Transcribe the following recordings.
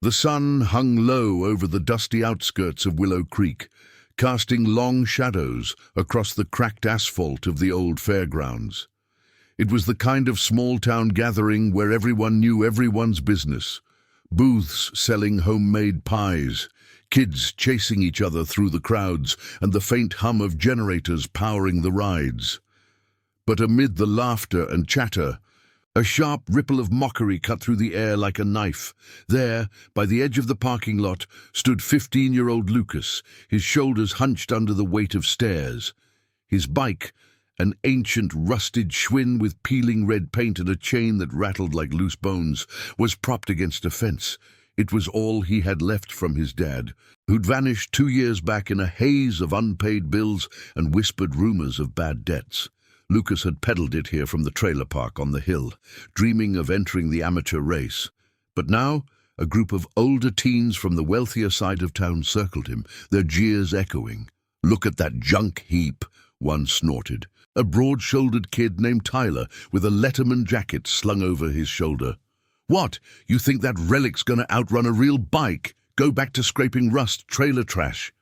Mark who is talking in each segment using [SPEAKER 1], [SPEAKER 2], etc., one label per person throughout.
[SPEAKER 1] The sun hung low over the dusty outskirts of Willow Creek, casting long shadows across the cracked asphalt of the old fairgrounds. It was the kind of small-town gathering where everyone knew everyone's business. Booths selling homemade pies, kids chasing each other through the crowds, and the faint hum of generators powering the rides. But amid the laughter and chatter, a sharp ripple of mockery cut through the air like a knife. There, by the edge of the parking lot, stood 15-year-old Lucas, his shoulders hunched under the weight of stairs. His bike, an ancient rusted Schwinn with peeling red paint and a chain that rattled like loose bones, was propped against a fence. It was all he had left from his dad, who'd vanished 2 years back in a haze of unpaid bills and whispered rumors of bad debts. Lucas had pedaled it here from the trailer park on the hill, dreaming of entering the amateur race. But now, a group of older teens from the wealthier side of town circled him, their jeers echoing. "Look at that junk heap," one snorted. A broad-shouldered kid named Tyler, with a Letterman jacket slung over his shoulder. "What, you think that relic's gonna outrun a real bike? Go back to scraping rust, trailer trash."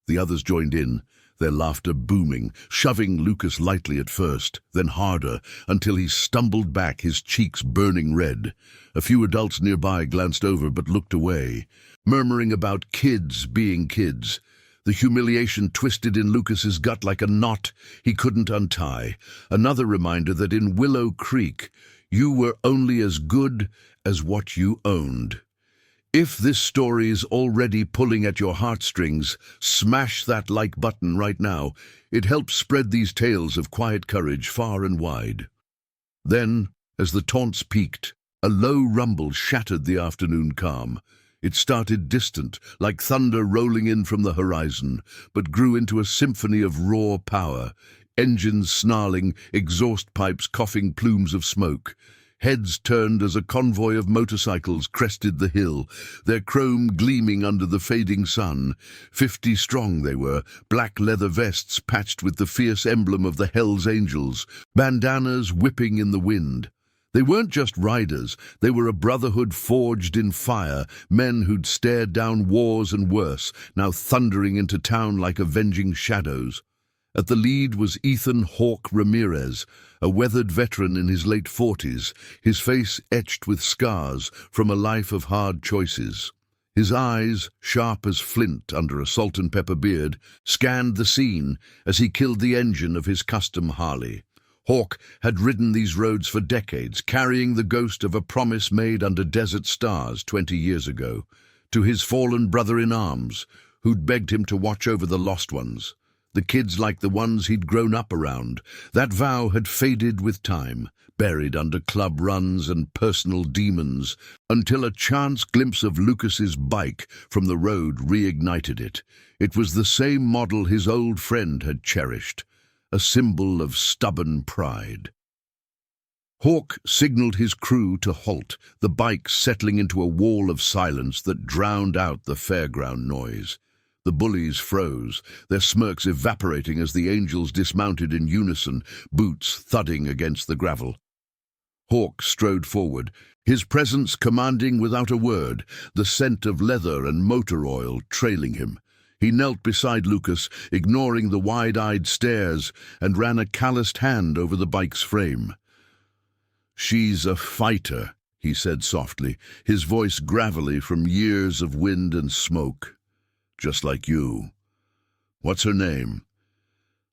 [SPEAKER 1] The others joined in, their laughter booming, shoving Lucas lightly at first, then harder, until he stumbled back, his cheeks burning red. A few adults nearby glanced over but looked away, murmuring about kids being kids. The humiliation twisted in Lucas's gut like a knot he couldn't untie. Another reminder that in Willow Creek, you were only as good as what you owned. If this story is already pulling at your heartstrings, smash that like button right now. It helps spread these tales of quiet courage far and wide. Then, as the taunts peaked, a low rumble shattered the afternoon calm. It started distant, like thunder rolling in from the horizon, but grew into a symphony of raw power, engines snarling, exhaust pipes coughing plumes of smoke. Heads turned as a convoy of motorcycles crested the hill, their chrome gleaming under the fading sun. 50 strong they were, black leather vests patched with the fierce emblem of the Hells Angels, bandanas whipping in the wind. They weren't just riders, they were a brotherhood forged in fire, men who'd stared down wars and worse, now thundering into town like avenging shadows. At the lead was Ethan Hawk Ramirez, a weathered veteran in his late 40s, his face etched with scars from a life of hard choices. His eyes, sharp as flint under a salt and pepper beard, scanned the scene as he killed the engine of his custom Harley. Hawk had ridden these roads for decades, carrying the ghost of a promise made under desert stars 20 years ago, to his fallen brother-in-arms, who'd begged him to watch over the lost ones. The kids like the ones he'd grown up around. That vow had faded with time, buried under club runs and personal demons, until a chance glimpse of Lucas's bike from the road reignited it. It was the same model his old friend had cherished, a symbol of stubborn pride. Hawk signaled his crew to halt, the bike settling into a wall of silence that drowned out the fairground noise. The bullies froze, their smirks evaporating as the angels dismounted in unison, boots thudding against the gravel. Hawk strode forward, his presence commanding without a word, the scent of leather and motor oil trailing him. He knelt beside Lucas, ignoring the wide-eyed stares, and ran a calloused hand over the bike's frame. "She's a fighter," he said softly, his voice gravelly from years of wind and smoke. "Just like you. What's her name?"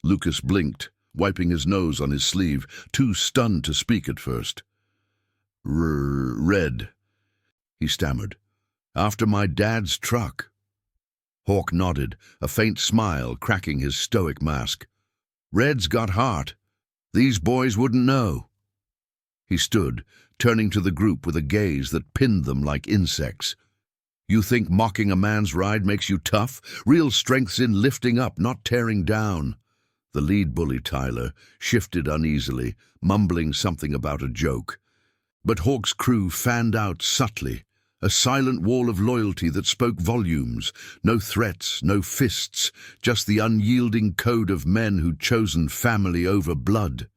[SPEAKER 1] Lucas blinked, wiping his nose on his sleeve, too stunned to speak at first. Red," he stammered. "After my dad's truck." Hawk nodded, a faint smile cracking his stoic mask. "Red's got heart. These boys wouldn't know." He stood, turning to the group with a gaze that pinned them like insects. "You think mocking a man's ride makes you tough? Real strength's in lifting up, not tearing down." The lead bully, Tyler, shifted uneasily, mumbling something about a joke. But Hawk's crew fanned out subtly, a silent wall of loyalty that spoke volumes. No threats, no fists, just the unyielding code of men who'd chosen family over blood.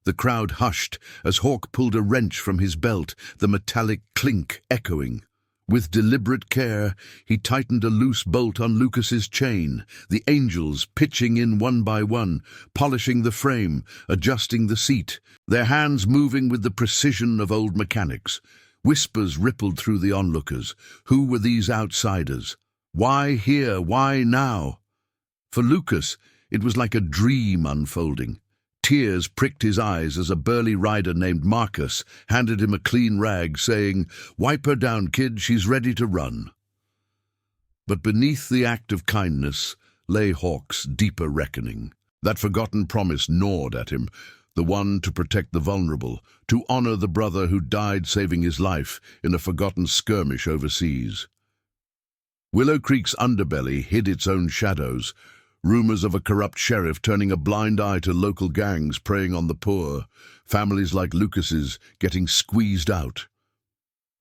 [SPEAKER 1] The crowd hushed as Hawk pulled a wrench from his belt, the metallic clink echoing. With deliberate care, he tightened a loose bolt on Lucas's chain, the angels pitching in one by one, polishing the frame, adjusting the seat, their hands moving with the precision of old mechanics. Whispers rippled through the onlookers. Who were these outsiders? Why here? Why now? For Lucas, it was like a dream unfolding. Tears pricked his eyes as a burly rider named Marcus handed him a clean rag, saying, "Wipe her down, kid, she's ready to run." But beneath the act of kindness lay Hawk's deeper reckoning. That forgotten promise gnawed at him, the one to protect the vulnerable, to honor the brother who died saving his life in a forgotten skirmish overseas. Willow Creek's underbelly hid its own shadows. Rumors of a corrupt sheriff turning a blind eye to local gangs preying on the poor, families like Lucas's getting squeezed out.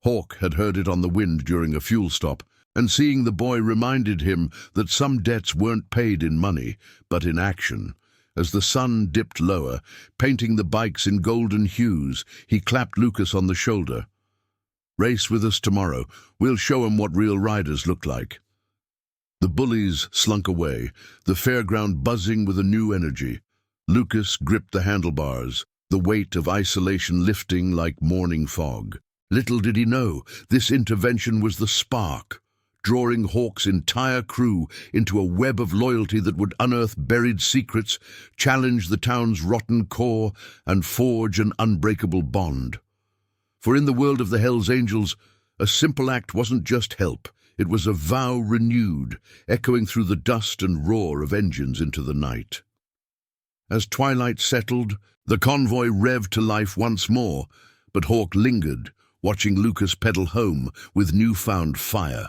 [SPEAKER 1] Hawk had heard it on the wind during a fuel stop, and seeing the boy reminded him that some debts weren't paid in money, but in action. As the sun dipped lower, painting the bikes in golden hues, he clapped Lucas on the shoulder. "Race with us tomorrow. We'll show 'em what real riders look like." The bullies slunk away, the fairground buzzing with a new energy. Lucas gripped the handlebars, the weight of isolation lifting like morning fog. Little did he know, this intervention was the spark, drawing Hawk's entire crew into a web of loyalty that would unearth buried secrets, challenge the town's rotten core, and forge an unbreakable bond. For in the world of the Hells Angels, a simple act wasn't just help. It was a vow renewed, echoing through the dust and roar of engines into the night. As twilight settled, the convoy revved to life once more, but Hawk lingered, watching Lucas pedal home with newfound fire.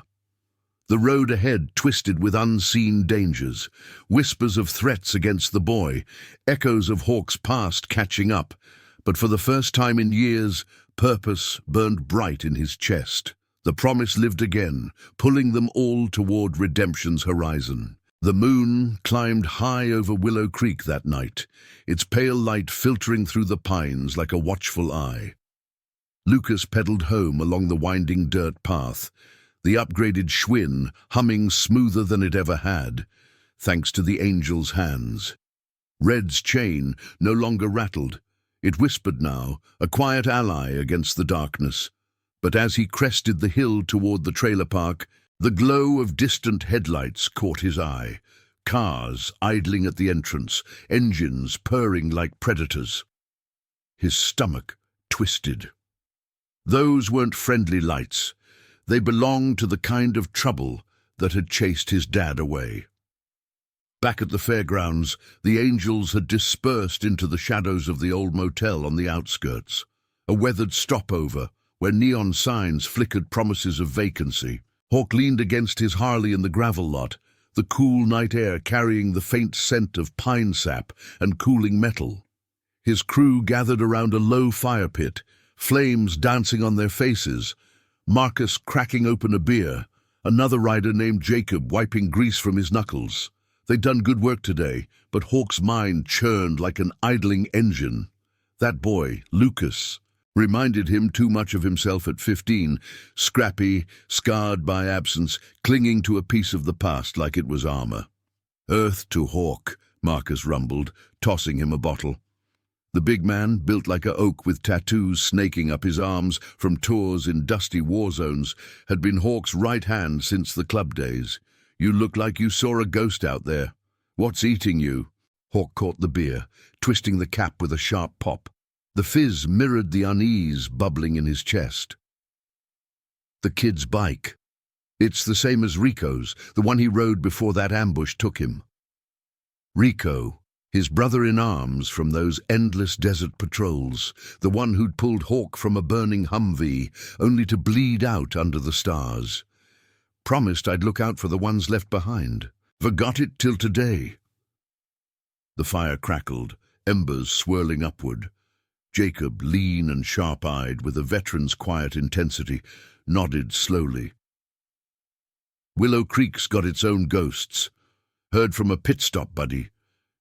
[SPEAKER 1] The road ahead twisted with unseen dangers, whispers of threats against the boy, echoes of Hawk's past catching up, but for the first time in years, purpose burned bright in his chest. The promise lived again, pulling them all toward redemption's horizon. The moon climbed high over Willow Creek that night, its pale light filtering through the pines like a watchful eye. Lucas pedaled home along the winding dirt path, the upgraded Schwinn humming smoother than it ever had, thanks to the angel's hands. Red's chain no longer rattled. It whispered now, a quiet ally against the darkness. But as he crested the hill toward the trailer park, the glow of distant headlights caught his eye. Cars idling at the entrance, engines purring like predators. His stomach twisted. Those weren't friendly lights. They belonged to the kind of trouble that had chased his dad away. Back at the fairgrounds, the angels had dispersed into the shadows of the old motel on the outskirts, a weathered stopover where neon signs flickered promises of vacancy. Hawk leaned against his Harley in the gravel lot, the cool night air carrying the faint scent of pine sap and cooling metal. His crew gathered around a low fire pit, flames dancing on their faces, Marcus cracking open a beer, another rider named Jacob wiping grease from his knuckles. They'd done good work today, but Hawk's mind churned like an idling engine. That boy, Lucas, reminded him too much of himself at 15, scrappy, scarred by absence, clinging to a piece of the past like it was armor. "Earth to Hawk," Marcus rumbled, tossing him a bottle. The big man, built like a oak with tattoos snaking up his arms from tours in dusty war zones, had been Hawk's right hand since the club days. "You look like you saw a ghost out there. What's eating you?" Hawk caught the beer, twisting the cap with a sharp pop. The fizz mirrored the unease bubbling in his chest. "The kid's bike. It's the same as Rico's, the one he rode before that ambush took him." Rico, his brother-in-arms from those endless desert patrols, the one who'd pulled Hawk from a burning Humvee, only to bleed out under the stars. "Promised I'd look out for the ones left behind. Forgot it till today." The fire crackled, embers swirling upward. Jacob, lean and sharp-eyed, with a veteran's quiet intensity, nodded slowly. "Willow Creek's got its own ghosts. Heard from a pit stop buddy.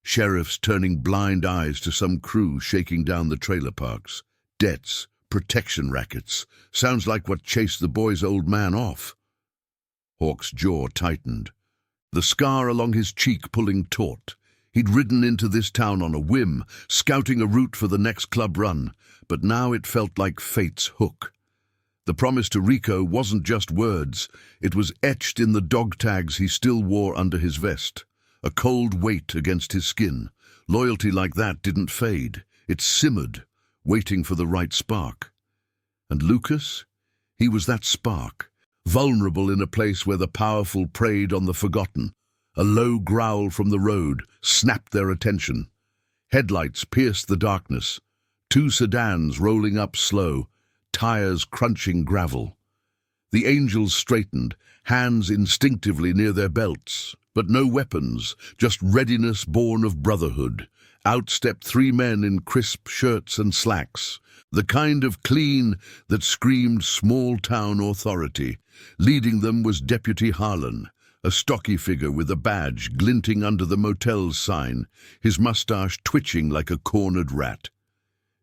[SPEAKER 1] Sheriffs turning blind eyes to some crew shaking down the trailer parks. Debts, Protection rackets. Sounds like what chased the boy's old man off. Hawk's jaw tightened, the scar along his cheek pulling taut. He'd ridden into this town on a whim, scouting a route for the next club run, but now it felt like fate's hook. The promise to Rico wasn't just words, it was etched in the dog tags he still wore under his vest. A cold weight against his skin. Loyalty like that didn't fade. It simmered, waiting for the right spark. And Lucas? He was that spark, vulnerable in a place where the powerful preyed on the forgotten. A low growl from the road snapped their attention. Headlights pierced the darkness. 2 sedans rolling up slow, tires crunching gravel. The angels straightened, hands instinctively near their belts, but no weapons, just readiness born of brotherhood. Out stepped 3 men in crisp shirts and slacks, the kind of clean that screamed small-town authority. Leading them was Deputy Harlan, a stocky figure with a badge glinting under the motel's sign, his mustache twitching like a cornered rat.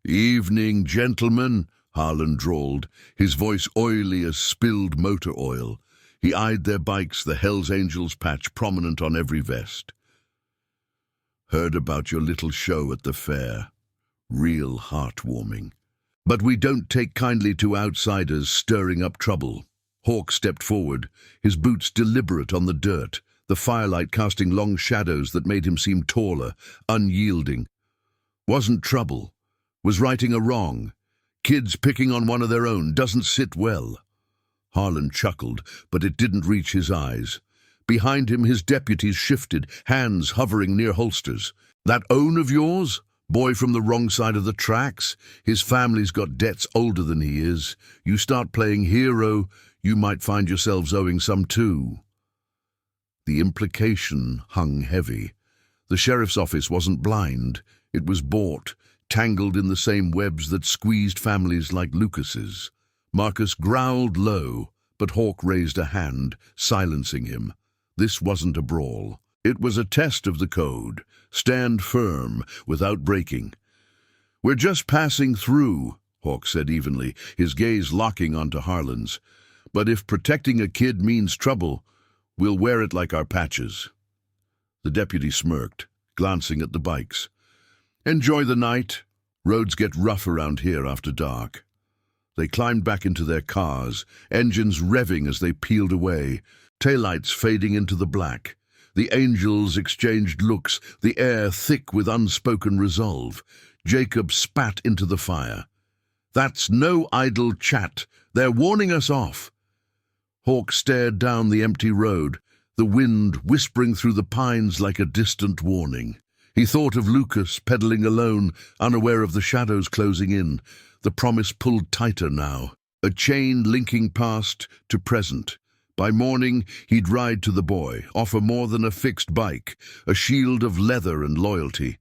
[SPEAKER 1] "Evening, gentlemen," Harlan drawled, his voice oily as spilled motor oil. He eyed their bikes, the Hells Angels patch prominent on every vest. "Heard about your little show at the fair. Real heartwarming. But we don't take kindly to outsiders stirring up trouble." Hawk stepped forward, his boots deliberate on the dirt, the firelight casting long shadows that made him seem taller, unyielding. "Wasn't trouble. Was righting a wrong. Kids picking on one of their own doesn't sit well." Harlan chuckled, but it didn't reach his eyes. Behind him his deputies shifted, hands hovering near holsters. "That own of yours? Boy from the wrong side of the tracks? His family's got debts older than he is. You start playing hero, you might find yourselves owing some too." The implication hung heavy. The sheriff's office wasn't blind. It was bought, tangled in the same webs that squeezed families like Lucas's. Marcus growled low, but Hawk raised a hand, silencing him. This wasn't a brawl. It was a test of the code. Stand firm, without breaking. "We're just passing through," Hawk said evenly, his gaze locking onto Harlan's. "But if protecting a kid means trouble, we'll wear it like our patches." The deputy smirked, glancing at the bikes. "Enjoy the night. Roads get rough around here after dark." They climbed back into their cars, engines revving as they peeled away, taillights fading into the black. The angels exchanged looks, the air thick with unspoken resolve. Jacob spat into the fire. "That's no idle chat. They're warning us off." Hawk stared down the empty road, the wind whispering through the pines like a distant warning. He thought of Lucas pedaling alone, unaware of the shadows closing in. The promise pulled tighter now, a chain linking past to present. By morning, he'd ride to the boy, offer more than a fixed bike, a shield of leather and loyalty.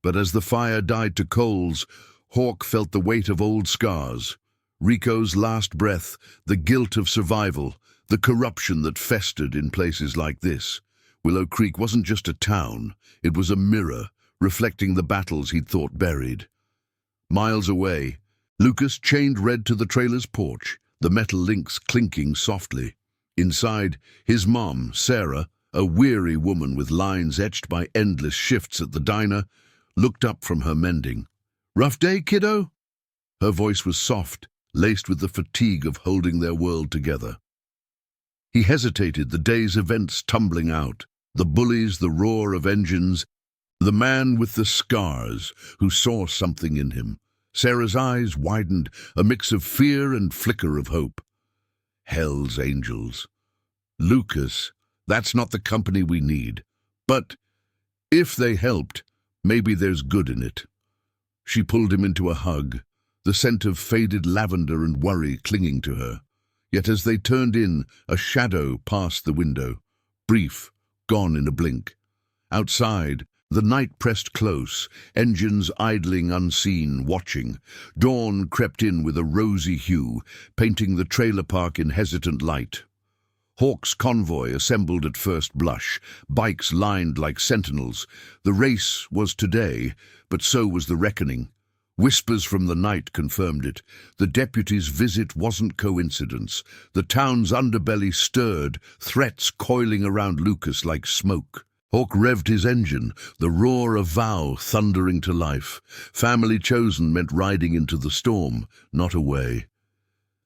[SPEAKER 1] But as the fire died to coals, Hawk felt the weight of old scars. Rico's last breath, the guilt of survival, the corruption that festered in places like this. Willow Creek wasn't just a town, it was a mirror, reflecting the battles he'd thought buried. Miles away, Lucas chained Red to the trailer's porch, the metal links clinking softly. Inside, his mom, Sarah, a weary woman with lines etched by endless shifts at the diner, looked up from her mending. "Rough day, kiddo?" Her voice was soft, laced with the fatigue of holding their world together. He hesitated, the day's events tumbling out, the bullies, the roar of engines, the man with the scars who saw something in him. Sarah's eyes widened, a mix of fear and flicker of hope. Hell's Angels. Lucas, that's not the company we need. But if they helped, maybe there's good in it. She pulled him into a hug, the scent of faded lavender and worry clinging to her. Yet as they turned in, a shadow passed the window, brief, gone in a blink. Outside, the night pressed close, engines idling unseen, watching. Dawn crept in with a rosy hue, painting the trailer park in hesitant light. Hawk's convoy assembled at first blush, bikes lined like sentinels. The race was today, but so was the reckoning. Whispers from the night confirmed it. The deputy's visit wasn't coincidence. The town's underbelly stirred, threats coiling around Lucas like smoke. Hawk revved his engine, the roar of vow thundering to life. Family chosen meant riding into the storm, not away.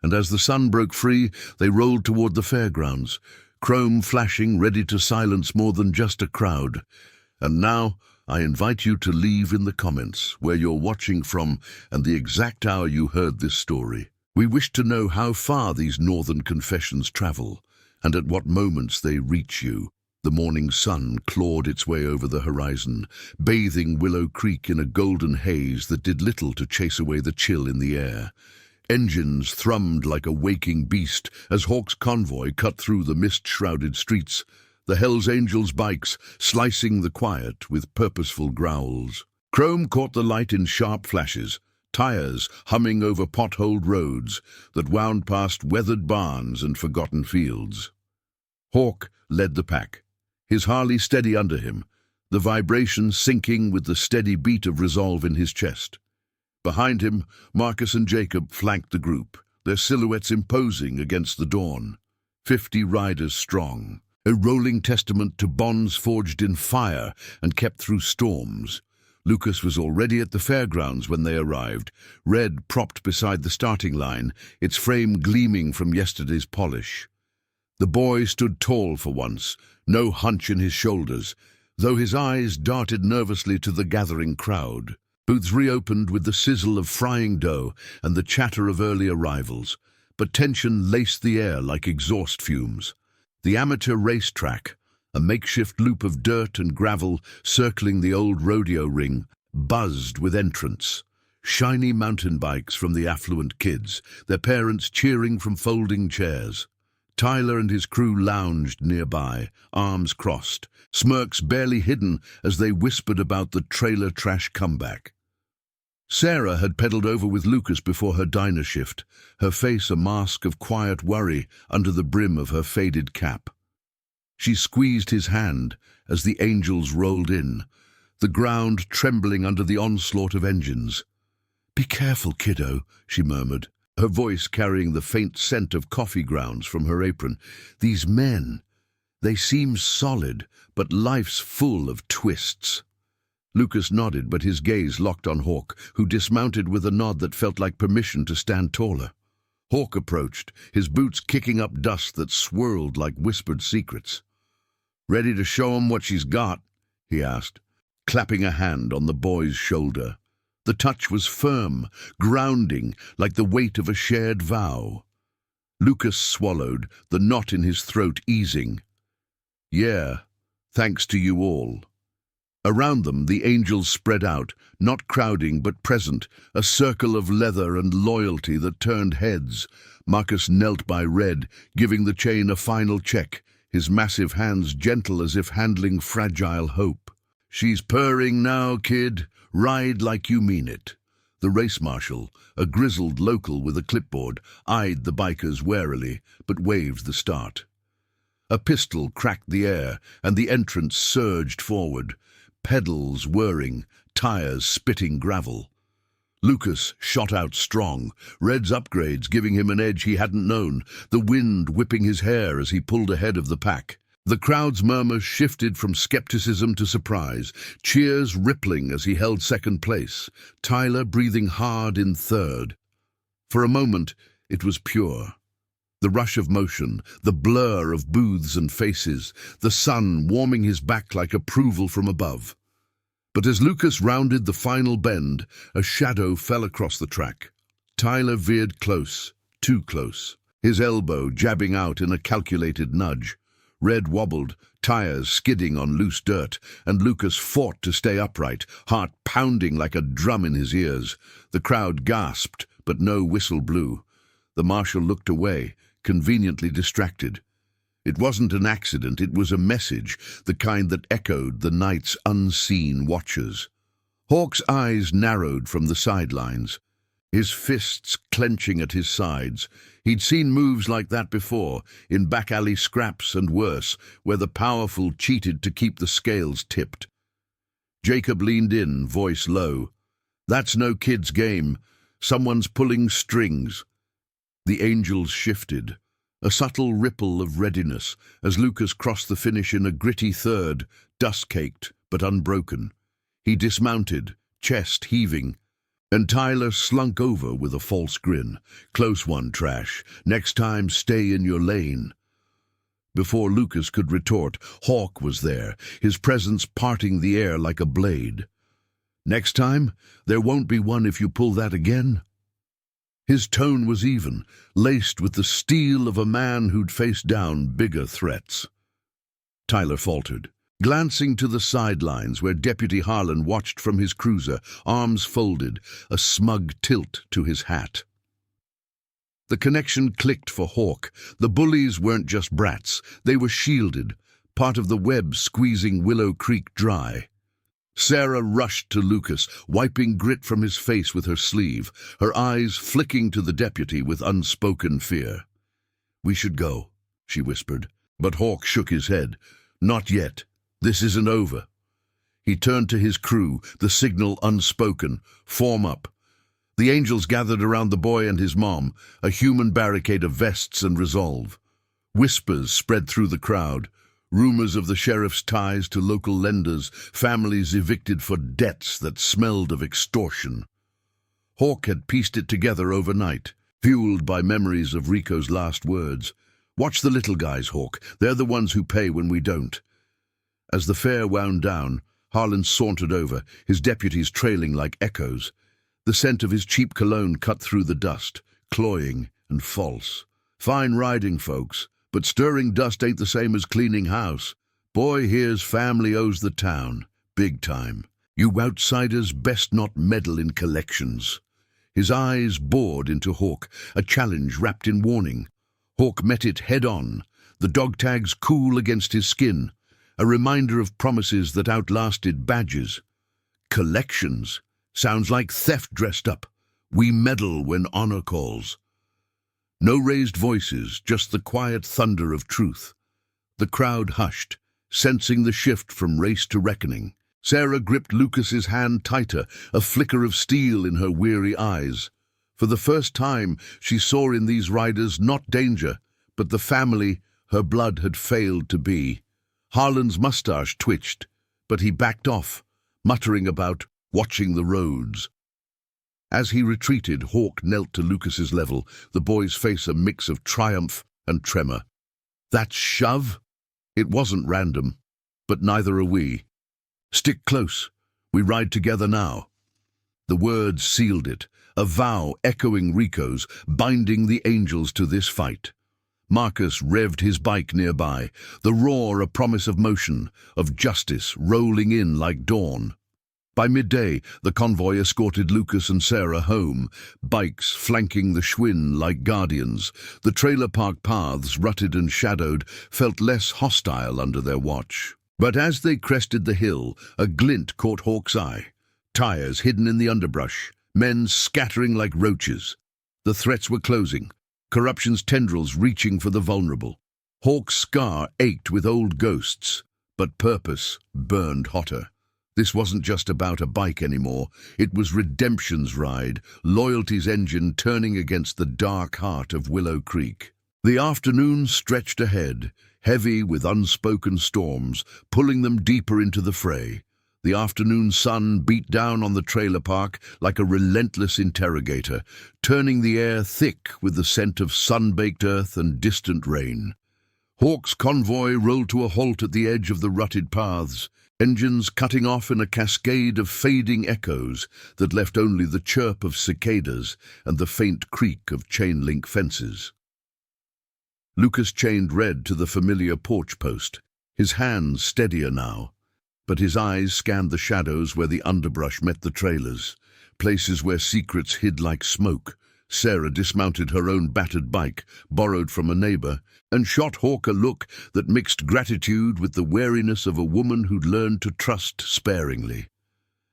[SPEAKER 1] And as the sun broke free, they rolled toward the fairgrounds, chrome flashing, ready to silence more than just a crowd. And now, I invite you to leave in the comments where you're watching from and the exact hour you heard this story. We wish to know how far these northern confessions travel, and at what moments they reach you. The morning sun clawed its way over the horizon, bathing Willow Creek in a golden haze that did little to chase away the chill in the air. Engines thrummed like a waking beast as Hawk's convoy cut through the mist-shrouded streets, the Hells Angels' bikes slicing the quiet with purposeful growls. Chrome caught the light in sharp flashes, tires humming over potholed roads that wound past weathered barns and forgotten fields. Hawk led the pack, his Harley steady under him, the vibration syncing with the steady beat of resolve in his chest. Behind him, Marcus and Jacob flanked the group, their silhouettes imposing against the dawn. 50 riders strong, a rolling testament to bonds forged in fire and kept through storms. Lucas was already at the fairgrounds when they arrived, red propped beside the starting line, its frame gleaming from yesterday's polish. The boy stood tall for once, no hunch in his shoulders, though his eyes darted nervously to the gathering crowd. Booths reopened with the sizzle of frying dough and the chatter of early arrivals, but tension laced the air like exhaust fumes. The amateur racetrack, a makeshift loop of dirt and gravel circling the old rodeo ring, buzzed with entrants. Shiny mountain bikes from the affluent kids, their parents cheering from folding chairs. Tyler and his crew lounged nearby, arms crossed, smirks barely hidden as they whispered about the trailer trash comeback. Sarah had pedaled over with Lucas before her diner shift, her face a mask of quiet worry under the brim of her faded cap. She squeezed his hand as the Angels rolled in, the ground trembling under the onslaught of engines. "Be careful, kiddo," she murmured, her voice carrying the faint scent of coffee grounds from her apron. "These men, they seem solid, but life's full of twists." Lucas nodded, but his gaze locked on Hawk, who dismounted with a nod that felt like permission to stand taller. Hawk approached, his boots kicking up dust that swirled like whispered secrets. "Ready to show 'em what she's got?" he asked, clapping a hand on the boy's shoulder. The touch was firm, grounding, like the weight of a shared vow. Lucas swallowed, the knot in his throat easing. "Yeah, thanks to you all." Around them, the Angels spread out, not crowding but present, a circle of leather and loyalty that turned heads. Marcus knelt by Red, giving the chain a final check, his massive hands gentle as if handling fragile hope. "She's purring now, kid. Ride like you mean it." The race marshal, a grizzled local with a clipboard, eyed the bikers warily, but waved the start. A pistol cracked the air, and the entrance surged forward, pedals whirring, tires spitting gravel. Lucas shot out strong, Red's upgrades giving him an edge he hadn't known, the wind whipping his hair as he pulled ahead of the pack. The crowd's murmur shifted from skepticism to surprise, cheers rippling as he held second place, Tyler breathing hard in third. For a moment, it was pure. The rush of motion, the blur of booths and faces, the sun warming his back like approval from above. But as Lucas rounded the final bend, a shadow fell across the track. Tyler veered close, too close, his elbow jabbing out in a calculated nudge. Red wobbled, tires skidding on loose dirt, and Lucas fought to stay upright, heart pounding like a drum in his ears. The crowd gasped, but no whistle blew. The marshal looked away, conveniently distracted. It wasn't an accident, it was a message, the kind that echoed the night's unseen watchers. Hawk's eyes narrowed from the sidelines, his fists clenching at his sides. He'd seen moves like that before, in back-alley scraps and worse, where the powerful cheated to keep the scales tipped. Jacob leaned in, voice low. That's no kid's game. Someone's pulling strings. The angels shifted, a subtle ripple of readiness as Lucas crossed the finish in a gritty third, dust-caked but unbroken. He dismounted, chest heaving, and Tyler slunk over with a false grin. Close one, Trash. Next time, stay in your lane. Before Lucas could retort, Hawk was there, his presence parting the air like a blade. Next time, there won't be one if you pull that again. His tone was even, laced with the steel of a man who'd faced down bigger threats. Tyler faltered, glancing to the sidelines where Deputy Harlan watched from his cruiser, arms folded, a smug tilt to his hat. The connection clicked for Hawk. The bullies weren't just brats, they were shielded, part of the web squeezing Willow Creek dry. Sarah rushed to Lucas, wiping grit from his face with her sleeve, her eyes flicking to the deputy with unspoken fear. "We should go," she whispered, but Hawk shook his head. "Not yet. This isn't over." He turned to his crew, the signal unspoken. "Form up." The angels gathered around the boy and his mom, a human barricade of vests and resolve. Whispers spread through the crowd. Rumors of the sheriff's ties to local lenders, families evicted for debts that smelled of extortion. Hawk had pieced it together overnight, fueled by memories of Rico's last words. "Watch the little guys, Hawk. They're the ones who pay when we don't." As the fair wound down, Harlan sauntered over, his deputies trailing like echoes. The scent of his cheap cologne cut through the dust, cloying and false. "Fine riding, folks. But stirring dust ain't the same as cleaning house. Boy here's family owes the town, big time. You outsiders best not meddle in collections." His eyes bored into Hawk, a challenge wrapped in warning. Hawk met it head-on, the dog tags cool against his skin, a reminder of promises that outlasted badges. Collections? Sounds like theft dressed up. We meddle when honor calls. No raised voices, just the quiet thunder of truth. The crowd hushed, sensing the shift from race to reckoning. Sarah gripped Lucas's hand tighter, a flicker of steel in her weary eyes. For the first time, she saw in these riders not danger, but the family her blood had failed to be. Harlan's mustache twitched, but he backed off, muttering about watching the roads. As he retreated, Hawk knelt to Lucas's level, the boy's face a mix of triumph and tremor. "That shove? It wasn't random, but neither are we. Stick close. We ride together now." The words sealed it, a vow echoing Rico's, binding the angels to this fight. Marcus revved his bike nearby, the roar a promise of motion, of justice rolling in like dawn. By midday, the convoy escorted Lucas and Sarah home, bikes flanking the Schwinn like guardians. The trailer park paths, rutted and shadowed, felt less hostile under their watch. But as they crested the hill, a glint caught Hawk's eye. Tires hidden in the underbrush, men scattering like roaches. The threats were closing, corruption's tendrils reaching for the vulnerable. Hawk's scar ached with old ghosts, but purpose burned hotter. This wasn't just about a bike anymore. It was redemption's ride, loyalty's engine turning against the dark heart of Willow Creek. The afternoon stretched ahead, heavy with unspoken storms, pulling them deeper into the fray. The afternoon sun beat down on the trailer park like a relentless interrogator, turning the air thick with the scent of sun-baked earth and distant rain. Hawk's convoy rolled to a halt at the edge of the rutted paths, engines cutting off in a cascade of fading echoes that left only the chirp of cicadas and the faint creak of chain-link fences. Lucas chained Red to the familiar porch post, his hands steadier now, but his eyes scanned the shadows where the underbrush met the trailers, places where secrets hid like smoke. Sarah dismounted her own battered bike, borrowed from a neighbor, and shot Hawk a look that mixed gratitude with the wariness of a woman who'd learned to trust sparingly.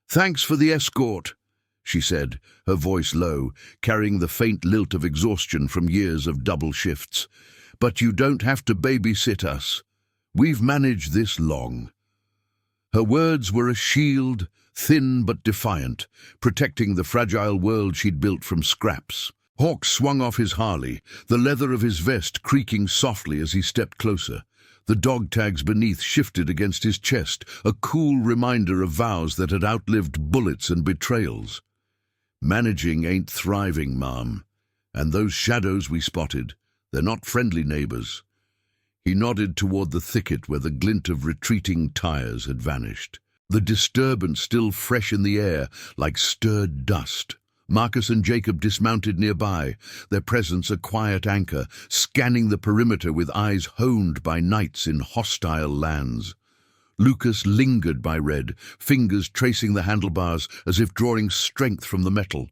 [SPEAKER 1] "Thanks for the escort," she said, her voice low, carrying the faint lilt of exhaustion from years of double shifts. "But you don't have to babysit us. We've managed this long." Her words were a shield thin but defiant, protecting the fragile world she'd built from scraps. Hawks swung off his Harley, the leather of his vest creaking softly as he stepped closer. The dog tags beneath shifted against his chest, a cool reminder of vows that had outlived bullets and betrayals. "Managing ain't thriving, Mom. And those shadows we spotted, they're not friendly neighbors." He nodded toward the thicket where the glint of retreating tires had vanished. The disturbance still fresh in the air, like stirred dust. Marcus and Jacob dismounted nearby, their presence a quiet anchor, scanning the perimeter with eyes honed by nights in hostile lands. Lucas lingered by Red, fingers tracing the handlebars as if drawing strength from the metal.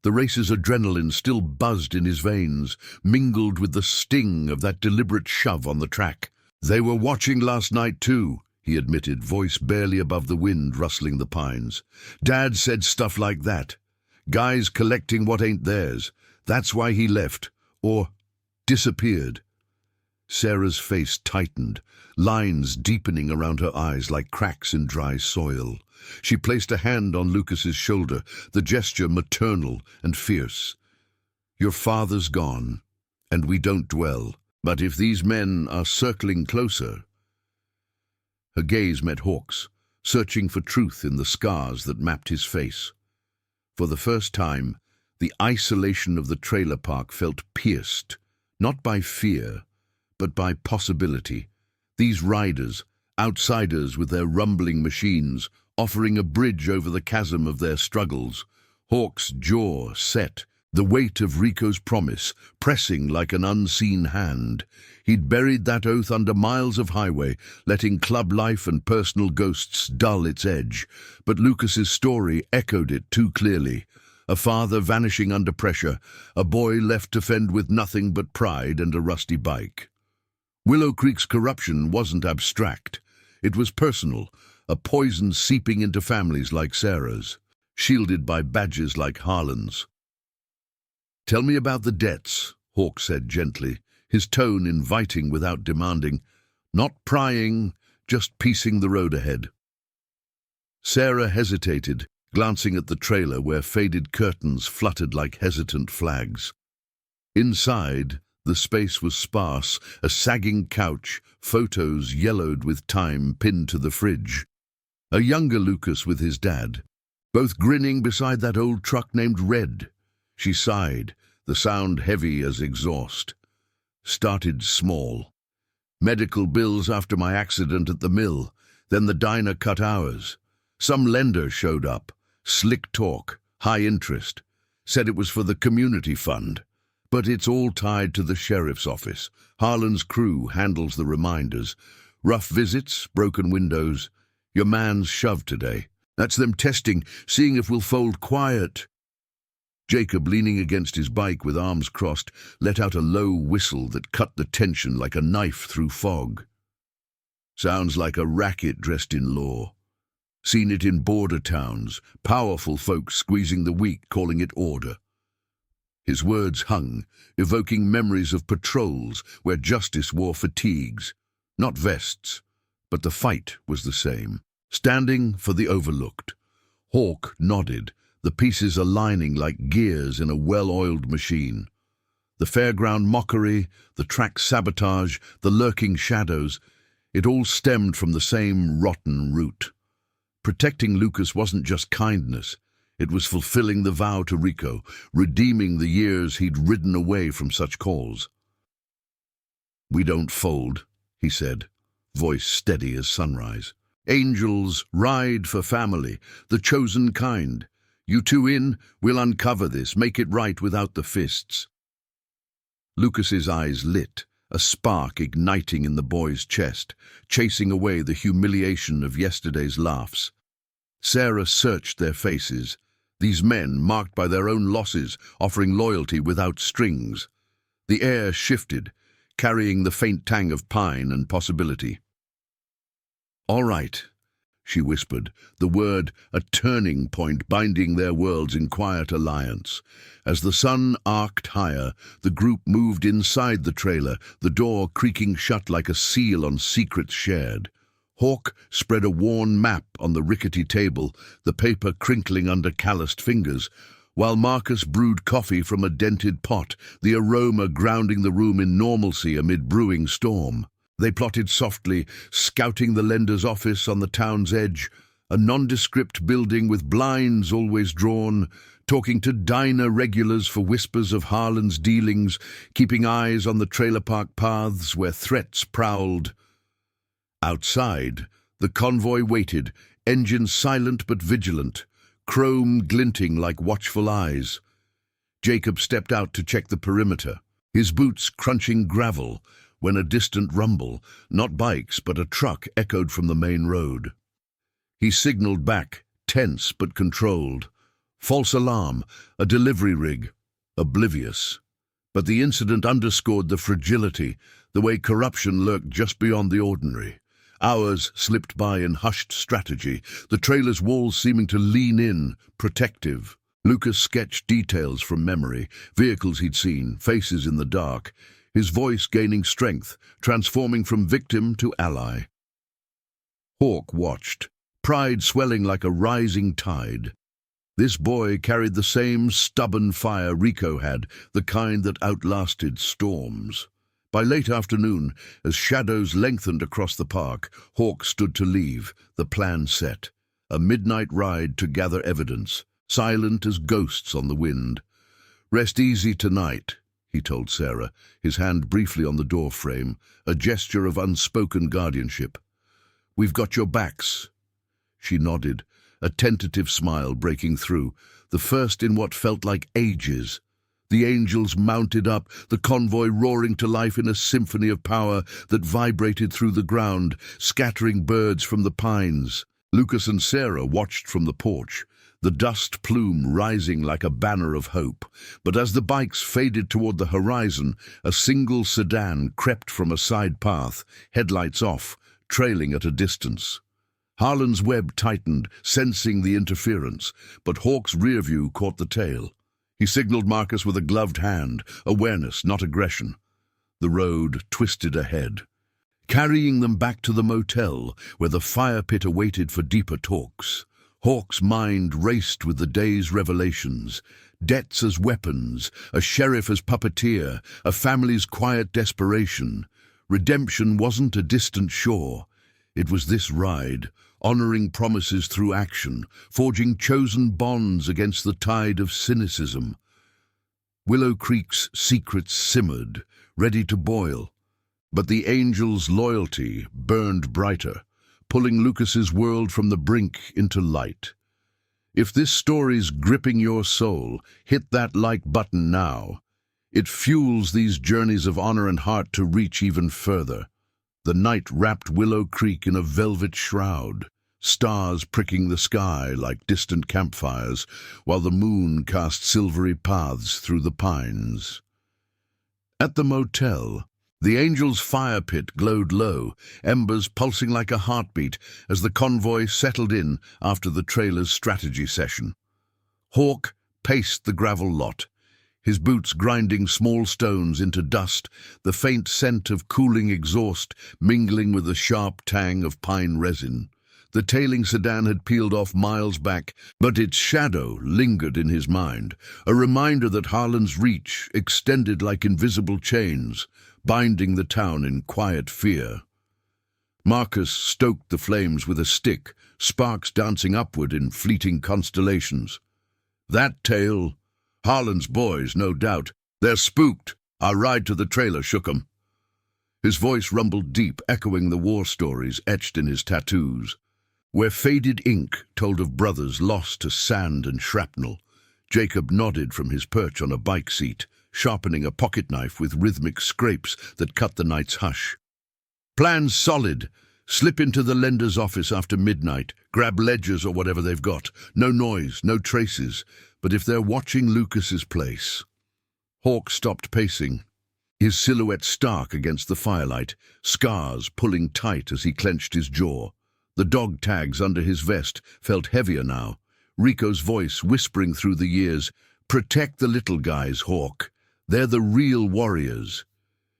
[SPEAKER 1] The racer's adrenaline still buzzed in his veins, mingled with the sting of that deliberate shove on the track. "They were watching last night too," he admitted, voice barely above the wind rustling the pines. "Dad said stuff like that. Guys collecting what ain't theirs. That's why he left, or disappeared." Sarah's face tightened, lines deepening around her eyes like cracks in dry soil. She placed a hand on Lucas's shoulder, the gesture maternal and fierce. "Your father's gone, and we don't dwell. But if these men are circling closer—" Her gaze met Hawk's, searching for truth in the scars that mapped his face. For the first time, the isolation of the trailer park felt pierced, not by fear, but by possibility. These riders, outsiders with their rumbling machines, offering a bridge over the chasm of their struggles. Hawk's jaw set, the weight of Rico's promise pressing like an unseen hand. He'd buried that oath under miles of highway, letting club life and personal ghosts dull its edge. But Lucas's story echoed it too clearly. A father vanishing under pressure, a boy left to fend with nothing but pride and a rusty bike. Willow Creek's corruption wasn't abstract. It was personal, a poison seeping into families like Sarah's, shielded by badges like Harlan's. "Tell me about the debts," Hawk said gently, his tone inviting without demanding. Not prying, just piecing the road ahead. Sarah hesitated, glancing at the trailer where faded curtains fluttered like hesitant flags. Inside, the space was sparse, a sagging couch, photos yellowed with time pinned to the fridge. A younger Lucas with his dad, both grinning beside that old truck named Red. She sighed, the sound heavy as exhaust. "Started small. Medical bills after my accident at the mill, then the diner cut hours. Some lender showed up, slick talk, high interest, said it was for the community fund. But it's all tied to the sheriff's office. Harlan's crew handles the reminders. Rough visits, broken windows. Your man's shoved today. That's them testing, seeing if we'll fold quiet." Jacob, leaning against his bike with arms crossed, let out a low whistle that cut the tension like a knife through fog. "Sounds like a racket dressed in law. Seen it in border towns, powerful folks squeezing the weak, calling it order." His words hung, evoking memories of patrols where justice wore fatigues, not vests, but the fight was the same. Standing for the overlooked. Hawk nodded, the pieces aligning like gears in a well-oiled machine. The fairground mockery, the track sabotage, the lurking shadows, it all stemmed from the same rotten root. Protecting Lucas wasn't just kindness. It was fulfilling the vow to Rico, redeeming the years he'd ridden away from such calls. "We don't fold," he said, voice steady as sunrise. "Angels ride for family, the chosen kind. You two in, we'll uncover this, make it right without the fists." Lucas's eyes lit, a spark igniting in the boy's chest, chasing away the humiliation of yesterday's laughs. Sarah searched their faces. These men, marked by their own losses, offering loyalty without strings. The air shifted, carrying the faint tang of pine and possibility. "All right," she whispered, the word a turning point binding their worlds in quiet alliance. As the sun arced higher, the group moved inside the trailer, the door creaking shut like a seal on secrets shared. Hawk spread a worn map on the rickety table, the paper crinkling under calloused fingers, while Marcus brewed coffee from a dented pot, the aroma grounding the room in normalcy amid brewing storm. They plotted softly, scouting the lender's office on the town's edge, a nondescript building with blinds always drawn, talking to diner regulars for whispers of Harlan's dealings, keeping eyes on the trailer park paths where threats prowled. Outside, the convoy waited, engines silent but vigilant, chrome glinting like watchful eyes. Jacob stepped out to check the perimeter, his boots crunching gravel, when a distant rumble, not bikes but a truck, echoed from the main road. He signaled back, tense but controlled. False alarm, a delivery rig, oblivious. But the incident underscored the fragility, the way corruption lurked just beyond the ordinary. Hours slipped by in hushed strategy, the trailer's walls seeming to lean in, protective. Lucas sketched details from memory, vehicles he'd seen, faces in the dark, his voice gaining strength, transforming from victim to ally. Hawk watched, pride swelling like a rising tide. This boy carried the same stubborn fire Rico had, the kind that outlasted storms. By late afternoon, as shadows lengthened across the park, Hawk stood to leave, the plan set. A midnight ride to gather evidence, silent as ghosts on the wind. "Rest easy tonight," he told Sarah, his hand briefly on the door frame, a gesture of unspoken guardianship. "We've got your backs." She nodded, a tentative smile breaking through, the first in what felt like ages. The angels mounted up, the convoy roaring to life in a symphony of power that vibrated through the ground, scattering birds from the pines. Lucas and Sarah watched from the porch, the dust plume rising like a banner of hope. But as the bikes faded toward the horizon, a single sedan crept from a side path, headlights off, trailing at a distance. Harlan's web tightened, sensing the interference, but Hawk's rear view caught the tail. He signaled Marcus with a gloved hand, awareness, not aggression. The road twisted ahead, carrying them back to the motel, where the fire pit awaited for deeper talks. Hawk's mind raced with the day's revelations. Debts as weapons, a sheriff as puppeteer, a family's quiet desperation. Redemption wasn't a distant shore. It was this ride, honoring promises through action, forging chosen bonds against the tide of cynicism. Willow Creek's secrets simmered, ready to boil, but the angel's loyalty burned brighter, pulling Lucas's world from the brink into light. If this story's gripping your soul, hit that like button now. It fuels these journeys of honor and heart to reach even further. The night wrapped Willow Creek in a velvet shroud, stars pricking the sky like distant campfires, while the moon cast silvery paths through the pines. At the motel, the Angel's fire pit glowed low, embers pulsing like a heartbeat as the convoy settled in after the trailer's strategy session. Hawk paced the gravel lot, his boots grinding small stones into dust, the faint scent of cooling exhaust mingling with the sharp tang of pine resin. The tailing sedan had peeled off miles back, but its shadow lingered in his mind, a reminder that Harlan's reach extended like invisible chains, binding the town in quiet fear. Marcus stoked the flames with a stick, sparks dancing upward in fleeting constellations. "That tale? Harlan's boys, no doubt. They're spooked. Our ride to the trailer shook 'em." His voice rumbled deep, echoing the war stories etched in his tattoos. Where faded ink told of brothers lost to sand and shrapnel, Jacob nodded from his perch on a bike seat, sharpening a pocket knife with rhythmic scrapes that cut the night's hush. "Plan's solid. Slip into the lender's office after midnight, grab ledgers or whatever they've got. No noise, no traces. But if they're watching Lucas's place..." Hawk stopped pacing, his silhouette stark against the firelight, scars pulling tight as he clenched his jaw. The dog tags under his vest felt heavier now, Rico's voice whispering through the years, "Protect the little guys, Hawk. They're the real warriors."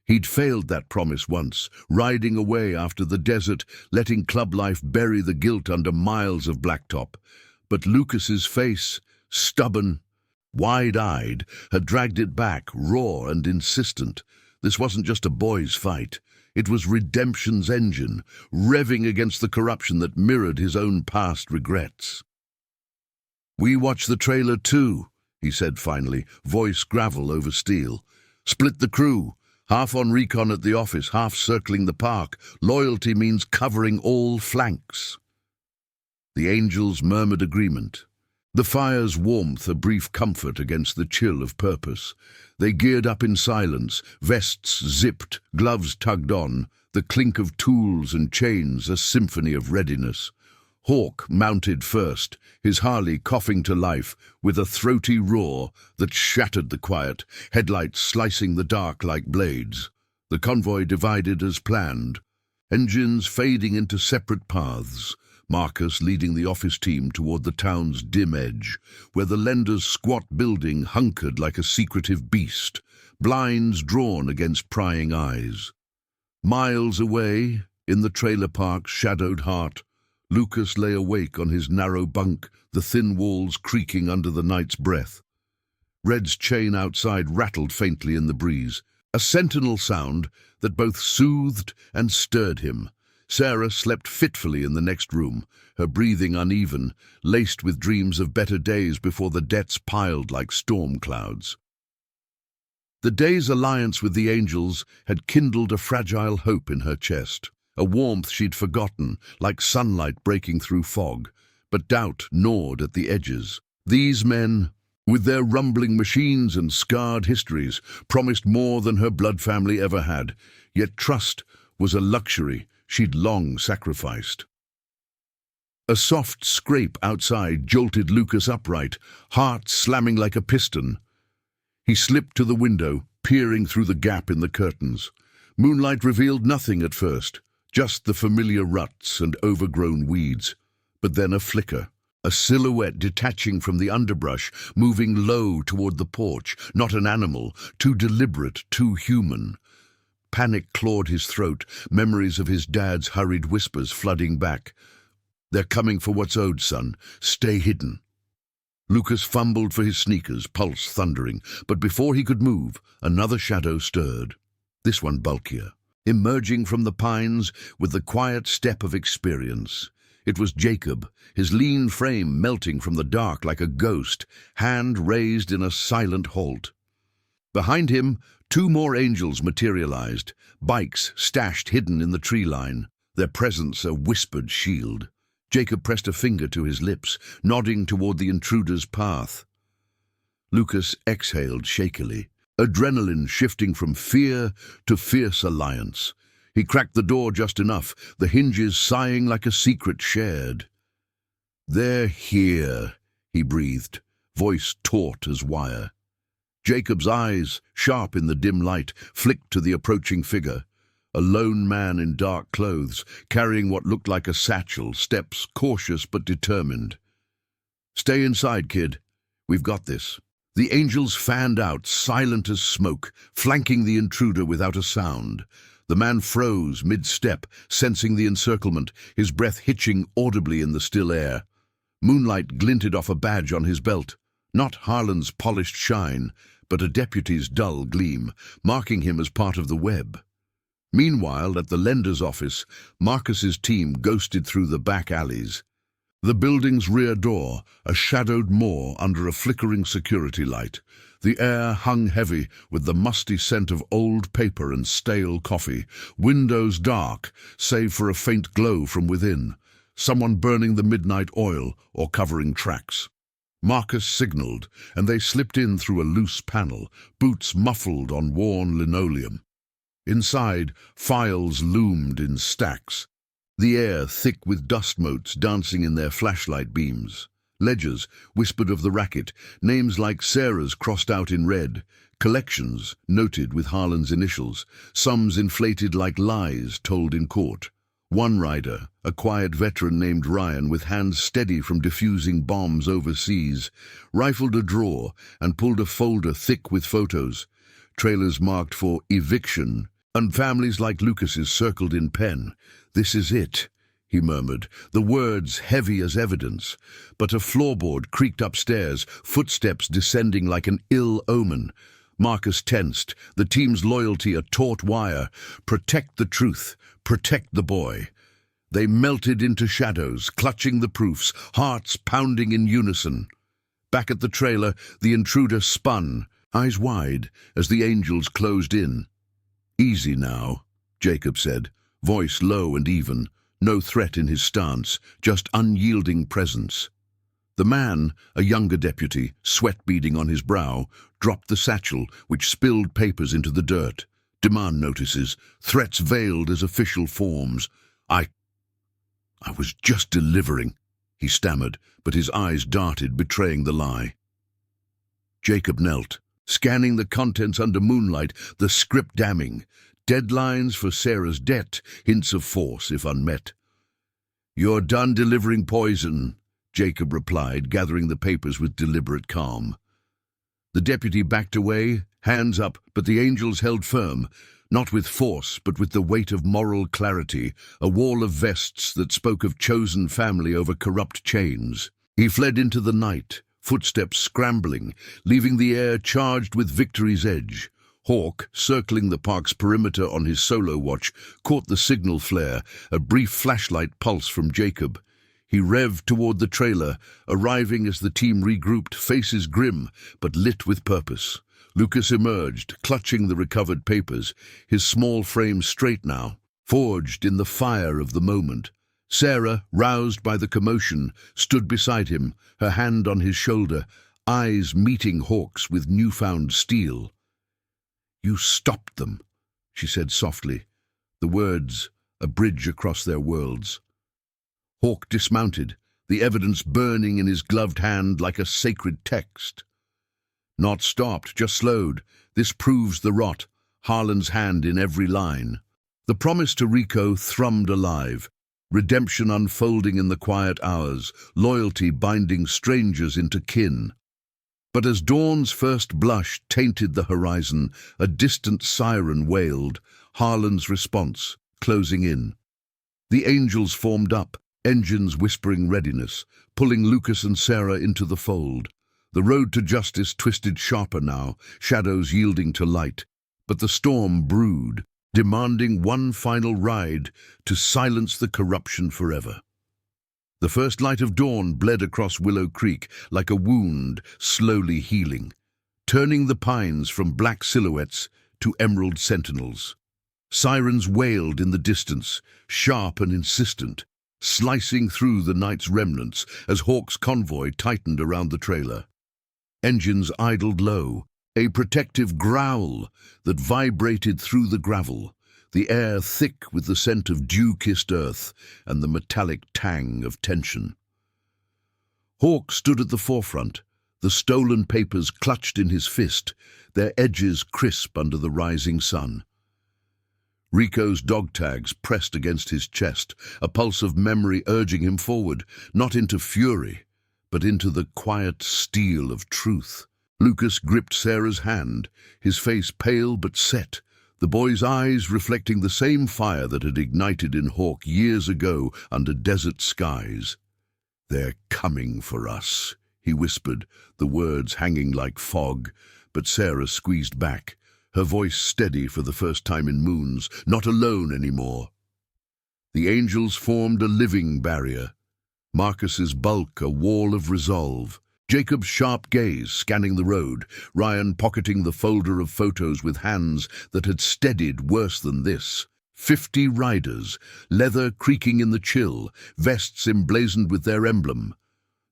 [SPEAKER 1] He'd failed that promise once, riding away after the desert, letting club life bury the guilt under miles of blacktop. But Lucas's face, stubborn, wide-eyed, had dragged it back, raw and insistent. This wasn't just a boy's fight. It was redemption's engine, revving against the corruption that mirrored his own past regrets. "We watched the trailer too," he said finally, voice gravel over steel. "Split the crew. Half on recon at the office, half circling the park. Loyalty means covering all flanks." The angels murmured agreement. The fire's warmth a brief comfort against the chill of purpose. They geared up in silence, vests zipped, gloves tugged on, the clink of tools and chains a symphony of readiness. Hawk mounted first, his Harley coughing to life with a throaty roar that shattered the quiet, headlights slicing the dark like blades. The convoy divided as planned, engines fading into separate paths, Marcus leading the office team toward the town's dim edge, where the lender's squat building hunkered like a secretive beast, blinds drawn against prying eyes. Miles away, in the trailer park's shadowed heart, Lucas lay awake on his narrow bunk, the thin walls creaking under the night's breath. Red's chain outside rattled faintly in the breeze, a sentinel sound that both soothed and stirred him. Sarah slept fitfully in the next room, her breathing uneven, laced with dreams of better days before the debts piled like storm clouds. The day's alliance with the angels had kindled a fragile hope in her chest, a warmth she'd forgotten, like sunlight breaking through fog, but doubt gnawed at the edges. These men, with their rumbling machines and scarred histories, promised more than her blood family ever had, yet trust was a luxury she'd long sacrificed. A soft scrape outside jolted Lucas upright, heart slamming like a piston. He slipped to the window, peering through the gap in the curtains. Moonlight revealed nothing at first, just the familiar ruts and overgrown weeds. But then a flicker, a silhouette detaching from the underbrush, moving low toward the porch, not an animal, too deliberate, too human. Panic clawed his throat, memories of his dad's hurried whispers flooding back. "They're coming for what's owed, son. Stay hidden." Lucas fumbled for his sneakers, pulse thundering, but before he could move, another shadow stirred. This one bulkier, emerging from the pines with the quiet step of experience. It was Jacob, his lean frame melting from the dark like a ghost, hand raised in a silent halt. Behind him, two more angels materialized, bikes stashed hidden in the tree line, their presence a whispered shield. Jacob pressed a finger to his lips, nodding toward the intruder's path. Lucas exhaled shakily, adrenaline shifting from fear to fierce alliance. He cracked the door just enough, the hinges sighing like a secret shared. "They're here," he breathed, voice taut as wire. Jacob's eyes, sharp in the dim light, flicked to the approaching figure. A lone man in dark clothes, carrying what looked like a satchel, steps cautious but determined. "Stay inside, kid. We've got this." The angels fanned out, silent as smoke, flanking the intruder without a sound. The man froze mid-step, sensing the encirclement, his breath hitching audibly in the still air. Moonlight glinted off a badge on his belt. Not Harlan's polished shine, but a deputy's dull gleam, marking him as part of the web. Meanwhile, at the lender's office, Marcus's team ghosted through the back alleys. The building's rear door, a shadowed maw under a flickering security light. The air hung heavy with the musty scent of old paper and stale coffee. Windows dark, save for a faint glow from within. Someone burning the midnight oil or covering tracks. Marcus signaled, and they slipped in through a loose panel, boots muffled on worn linoleum. Inside, files loomed in stacks, the air thick with dust motes dancing in their flashlight beams. Ledgers whispered of the racket, names like Sarah's crossed out in red, collections noted with Harlan's initials, sums inflated like lies told in court. One rider, a quiet veteran named Ryan with hands steady from defusing bombs overseas, rifled a drawer and pulled a folder thick with photos. Trailers marked for eviction And families like Lucas's circled in pen. "This is it," he murmured, the words heavy as evidence. But a floorboard creaked upstairs, footsteps descending like an ill omen. Marcus tensed, the team's loyalty a taut wire. Protect the truth, protect the boy. They melted into shadows, clutching the proofs, hearts pounding in unison. Back at the trailer, the intruder spun, eyes wide, as the angels closed in. "Easy now," Jacob said, voice low and even, no threat in his stance, just unyielding presence. The man, a younger deputy, sweat beading on his brow, dropped the satchel, which spilled papers into the dirt. Demand notices, threats veiled as official forms. I was just delivering," he stammered, but his eyes darted, betraying the lie. Jacob knelt, scanning the contents under moonlight, the script damning. Deadlines for Sarah's debt, hints of force if unmet. "You're done delivering poison," Jacob replied, gathering the papers with deliberate calm. The deputy backed away, hands up, but the angels held firm, not with force, but with the weight of moral clarity, a wall of vests that spoke of chosen family over corrupt chains. He fled into the night, footsteps scrambling, leaving the air charged with victory's edge. Hawk, circling the park's perimeter on his solo watch, caught the signal flare, a brief flashlight pulse from Jacob. He revved toward the trailer, arriving as the team regrouped, faces grim, but lit with purpose. Lucas emerged, clutching the recovered papers, his small frame straight now, forged in the fire of the moment. Sarah, roused by the commotion, stood beside him, her hand on his shoulder, eyes meeting Hawk's with newfound steel. "You stopped them," she said softly, the words a bridge across their worlds. Hawk dismounted, the evidence burning in his gloved hand like a sacred text. "Not stopped, just slowed. This proves the rot, Harlan's hand in every line." The promise to Rico thrummed alive, redemption unfolding in the quiet hours, loyalty binding strangers into kin. But as dawn's first blush tainted the horizon, a distant siren wailed, Harlan's response, closing in. The angels formed up, engines whispering readiness, pulling Lucas and Sarah into the fold. The road to justice twisted sharper now, shadows yielding to light. But the storm brewed, demanding one final ride to silence the corruption forever. The first light of dawn bled across Willow Creek like a wound slowly healing, turning the pines from black silhouettes to emerald sentinels. Sirens wailed in the distance, sharp and insistent, slicing through the night's remnants as Hawk's convoy tightened around the trailer. Engines idled low, a protective growl that vibrated through the gravel, the air thick with the scent of dew-kissed earth and the metallic tang of tension. Hawk stood at the forefront, the stolen papers clutched in his fist, their edges crisp under the rising sun. Rico's dog tags pressed against his chest, a pulse of memory urging him forward, not into fury, but into the quiet steel of truth. Lucas gripped Sarah's hand, his face pale but set, the boy's eyes reflecting the same fire that had ignited in Hawk years ago under desert skies. "They're coming for us," he whispered, the words hanging like fog, but Sarah squeezed back, her voice steady for the first time in moons, not alone anymore. The angels formed a living barrier, Marcus's bulk a wall of resolve, Jacob's sharp gaze scanning the road, Ryan pocketing the folder of photos with hands that had steadied worse than this. 50 riders, leather creaking in the chill, vests emblazoned with their emblem.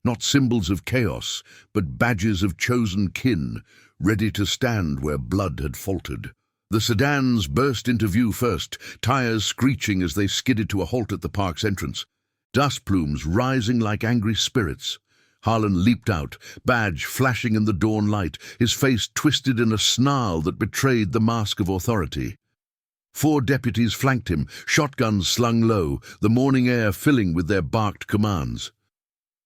[SPEAKER 1] Not symbols of chaos, but badges of chosen kin, ready to stand where blood had faltered. The sedans burst into view first, tires screeching as they skidded to a halt at the park's entrance. Dust plumes rising like angry spirits. Harlan leaped out, badge flashing in the dawn light, his face twisted in a snarl that betrayed the mask of authority. 4 deputies flanked him, shotguns slung low, the morning air filling with their barked commands.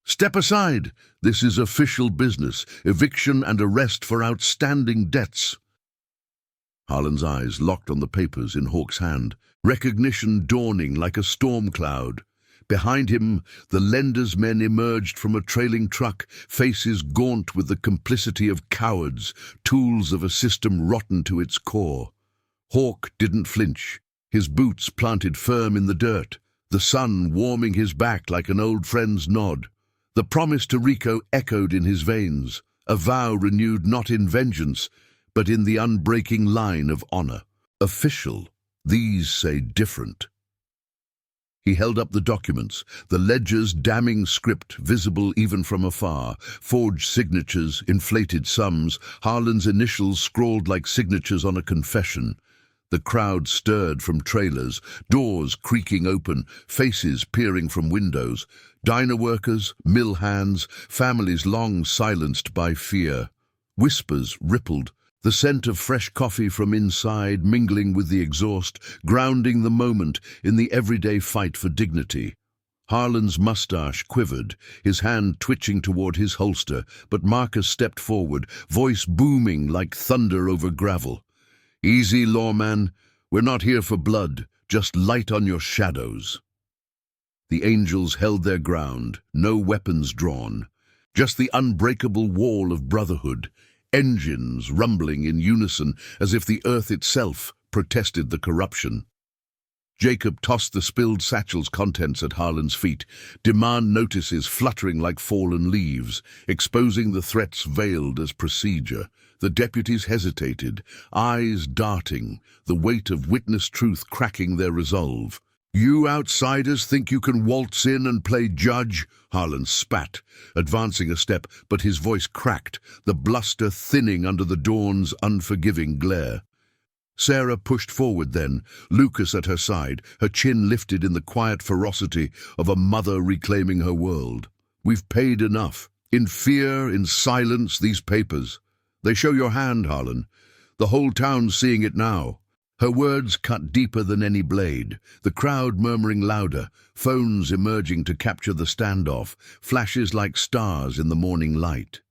[SPEAKER 1] "Step aside! This is official business, eviction and arrest for outstanding debts." Harlan's eyes locked on the papers in Hawk's hand, recognition dawning like a storm cloud. Behind him, the lender's men emerged from a trailing truck, faces gaunt with the complicity of cowards, tools of a system rotten to its core. Hawk didn't flinch, his boots planted firm in the dirt, the sun warming his back like an old friend's nod. The promise to Rico echoed in his veins, a vow renewed not in vengeance, but in the unbreaking line of honor. Official, these say different. He held up the documents, the ledger's damning script visible even from afar, forged signatures, inflated sums, Harlan's initials scrawled like signatures on a confession. The crowd stirred from trailers, doors creaking open, faces peering from windows, diner workers, mill hands, families long silenced by fear. Whispers rippled, the scent of fresh coffee from inside mingling with the exhaust, grounding the moment in the everyday fight for dignity. Harlan's mustache quivered, his hand twitching toward his holster, but Marcus stepped forward, voice booming like thunder over gravel. "Easy, lawman. We're not here for blood, just light on your shadows." The angels held their ground, no weapons drawn, just the unbreakable wall of brotherhood, engines rumbling in unison as if the earth itself protested the corruption. Jacob tossed the spilled satchel's contents at Harlan's feet, demand notices fluttering like fallen leaves, exposing the threats veiled as procedure. The deputies hesitated, eyes darting, the weight of witness truth cracking their resolve. "You outsiders think you can waltz in and play judge?" Harlan spat, advancing a step, but his voice cracked, the bluster thinning under the dawn's unforgiving glare. Sarah pushed forward then, Lucas at her side, her chin lifted in the quiet ferocity of a mother reclaiming her world. "We've paid enough. In fear, in silence, these papers. They show your hand, Harlan. The whole town's seeing it now." Her words cut deeper than any blade, the crowd murmuring louder, phones emerging to capture the standoff, flashes like stars in the morning light.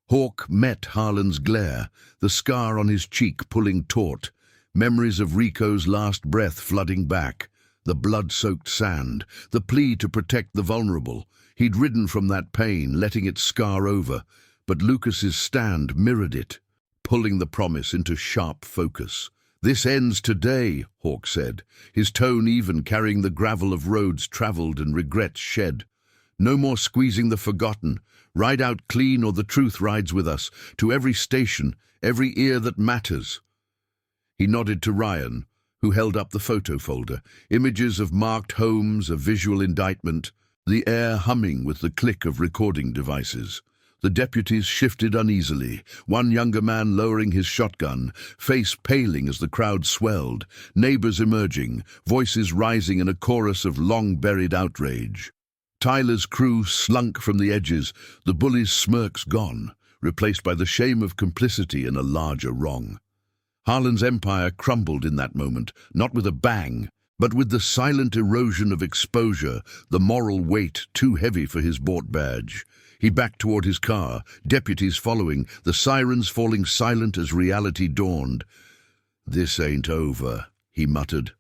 [SPEAKER 1] Hawk met Harlan's glare, the scar on his cheek pulling taut, memories of Rico's last breath flooding back, the blood-soaked sand, the plea to protect the vulnerable. He'd ridden from that pain, letting it scar over, but Lucas's stand mirrored it, pulling the promise into sharp focus. "This ends today," Hawk said, his tone even, carrying the gravel of roads traveled and regrets shed. "No more squeezing the forgotten. Ride out clean or the truth rides with us, to every station, every ear that matters." He nodded to Ryan, who held up the photo folder, images of marked homes, a visual indictment, the air humming with the click of recording devices. The deputies shifted uneasily, one younger man lowering his shotgun, face paling as the crowd swelled, neighbors emerging, voices rising in a chorus of long-buried outrage. Tyler's crew slunk from the edges, the bullies' smirks gone, replaced by the shame of complicity in a larger wrong. Harlan's empire crumbled in that moment, not with a bang, but with the silent erosion of exposure, the moral weight too heavy for his bought badge. He backed toward his car, deputies following, the sirens falling silent as reality dawned. "This ain't over," he muttered.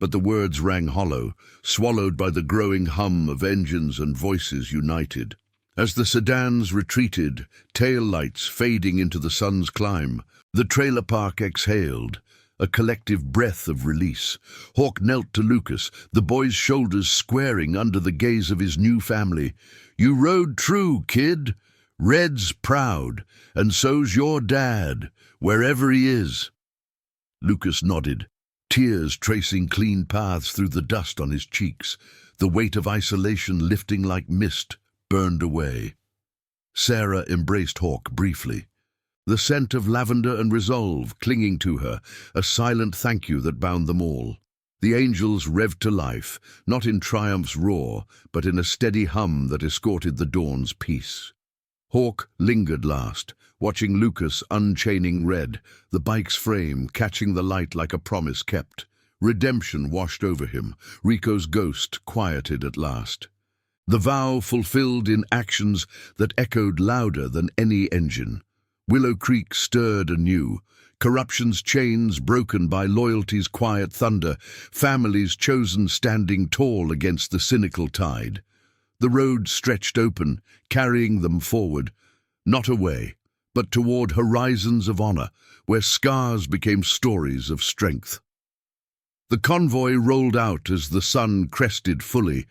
[SPEAKER 1] But the words rang hollow, swallowed by the growing hum of engines and voices united. As the sedans retreated, tail lights fading into the sun's climb, the trailer park exhaled, a collective breath of release. Hawk knelt to Lucas, the boy's shoulders squaring under the gaze of his new family. "You rode true, kid. Red's proud, and so's your dad, wherever he is." Lucas nodded, tears tracing clean paths through the dust on his cheeks, the weight of isolation lifting like mist, burned away. Sarah embraced Hawk briefly, the scent of lavender and resolve clinging to her, a silent thank you that bound them all. The angels revved to life, not in triumph's roar, but in a steady hum that escorted the dawn's peace. Hawk lingered last, watching Lucas unchaining Red, the bike's frame catching the light like a promise kept. Redemption washed over him, Rico's ghost quieted at last. The vow fulfilled in actions that echoed louder than any engine. Willow Creek stirred anew, Corruption's chains broken by loyalty's quiet thunder, families chosen standing tall against the cynical tide. The road stretched open, carrying them forward, not away, but toward horizons of honor, where scars became stories of strength. The convoy rolled out as the sun crested fully,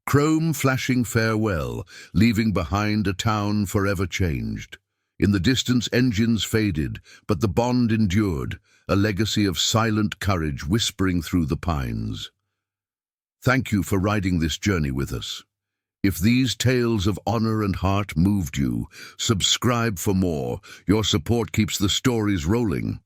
[SPEAKER 1] chrome flashing farewell, leaving behind a town forever changed. In the distance engines faded, but the bond endured, a legacy of silent courage whispering through the pines. Thank you for riding this journey with us. If these tales of honor and heart moved you, subscribe for more. Your support keeps the stories rolling.